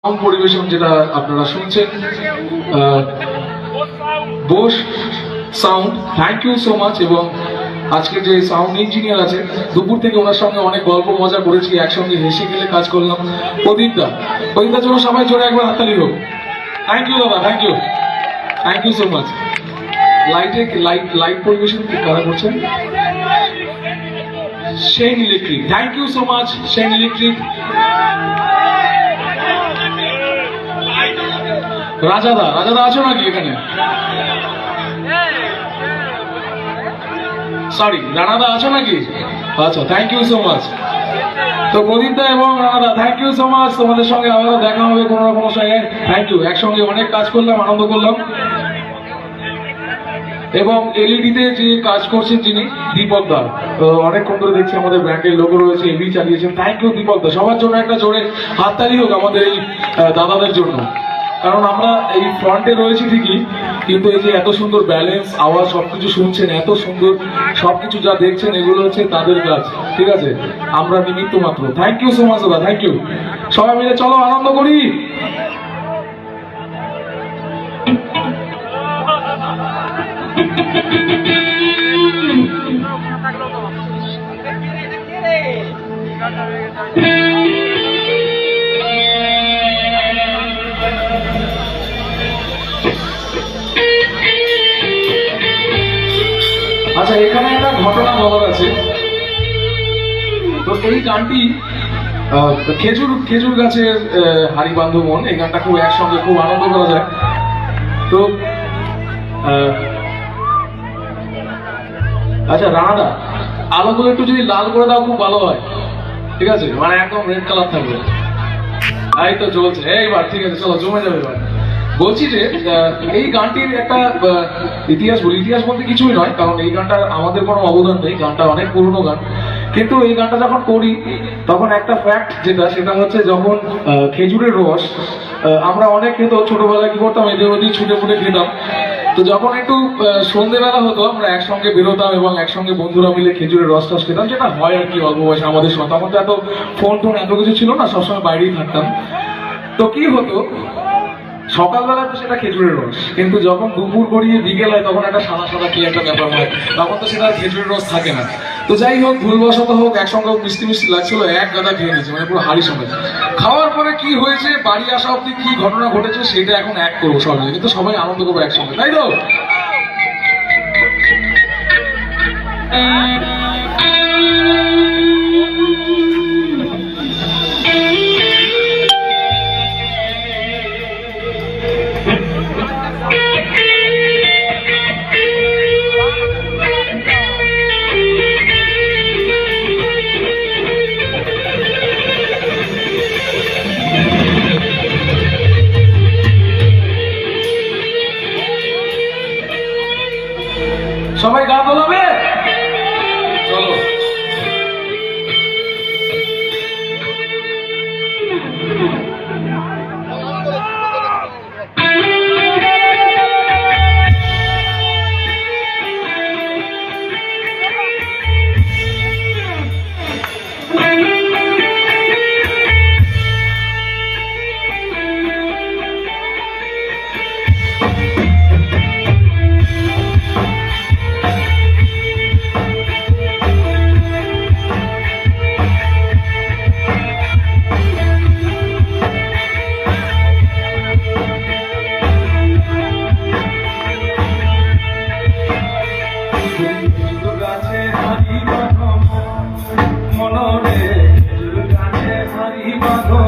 Sound পরিবেশন যেটা আপনারা শুনছেন Bose sound, thank you so much. এবং আজকে যে সাউন্ড ইঞ্জিনিয়ার আছে, দুপুর থেকে ওনার সঙ্গে অনেক গল্প মজা করেছি, একসঙ্গে হেসে গেলে কাজ করলাম। প্রদীপদার জন্য সবাই জোরে একবার হাততালি হোক। থ্যাংক ইউ দাদা, thank you so much. Light পরিবেশন কারা করছেন? Shen Electric, thank you so much Shen Electric. রাজাদা আছো নাকি এখানে? সরি, রানাদা আছো নাকি? আচ্ছা, থ্যাংক ইউ সো মাচ। তো প্রদীপদা এবং রানাদা, থ্যাংক ইউ সো মাচ। তোমাদের সঙ্গে আবারও দেখা হবে কোনো না কোনো জায়গায়। Thank you. একসঙ্গে অনেক কাজ করলাম, আনন্দ করলাম। এবং এলইডিতে যে কাজ করছেন যিনি, দীপকদা, অনেকক্ষণ ধরে দেখছি আমাদের ব্র্যান্ডের লোগো রয়েছে, এভি চালিয়েছেন। থ্যাংক ইউ দীপকদা। সবার জন্য একটা জোরে হাততালি হোক আমাদের এই দাদাদের জন্য। কারণ আমরা এই ফ্রন্টে রয়েছি ঠিকই, কিন্তু এই যে এত সুন্দর ব্যালেন্স, আওয়াজ, সবকিছু শুনছেন, এত সুন্দর সবকিছু যা দেখছেন, এগুলো হচ্ছে তাদের কাজ, ঠিক আছে? আমরা নিমিত্ত মাত্র। থ্যাংক ইউ সো মাচ দাদা, থ্যাংক ইউ। সবাই মিলে চলো আনন্দ করি। আচ্ছা, এখানে একটা ঘটনা বলার আছে। তো এই গানটি খেজুর গাছের হাড়ি বান্ধব মন, এই গানটা খুব একসঙ্গে খুব আনন্দ করা যায়। তো আচ্ছা রানাদা, আলোগুলো একটু যদি লাল করে দাও খুব ভালো হয়, ঠিক আছে? মানে একদম রেড কালার থাকবে। এই তো চলছে এইবার, ঠিক আছে, চলো জমে যাবে এবার। বলছি যে এই গানটির একটা ইতিহাস বলি। ইতিহাস বলতে কিছুই নয়, কারণ এই গানটার আমাদের কোনো অবদান নেই, গানটা অনেক পুরনো গান। কিন্তু এই গানটা যখন করি তখন একটা ফ্যাক্ট সেটা হচ্ছে, যখন খেজুরের রস আমরা অনেক খেত ছোটবেলায়, কি করতাম, এদের ওদিকে ছুটে ফুটে খেতাম। তো যখন একটু সন্ধ্যেবেলা হতো, আমরা একসঙ্গে বেরোতাম এবং একসঙ্গে বন্ধুরা মিলে খেজুরের রস খেতাম, যেটা হয় আর কি অল্প বয়সে আমাদের সময়। তখন তো এত ফোন এত কিছু ছিল না, সবসময় বাইরেই থাকতাম। তো কি হতো, সকালবেলা তো সেটা খেজুরের রস, কিন্তু যখন দুপুর গড়িয়ে বিকেল হয় তখন একটা সাদা সাদা কি একটা ব্যাপার হয়, তখন তো সেটা খেজুরের রস থাকে না। তো যাই হোক, ভুলবশত হোক, একসঙ্গে মিষ্টি মিষ্টি লাগছিল, এক গাদা খেয়ে নিয়েছে, মানে পুরো হাড়ি সমেত। খাওয়ার পরে কি হয়েছে, বাড়ি আসা অব্দি কি ঘটনা ঘটেছে সেটা এখন এক করবো সবাই, কিন্তু সবাই আনন্দ করবো একসঙ্গে, তাই তো? সবাই গা দোলাবে, চলো। মনরে গাছে হারি বাঁধো,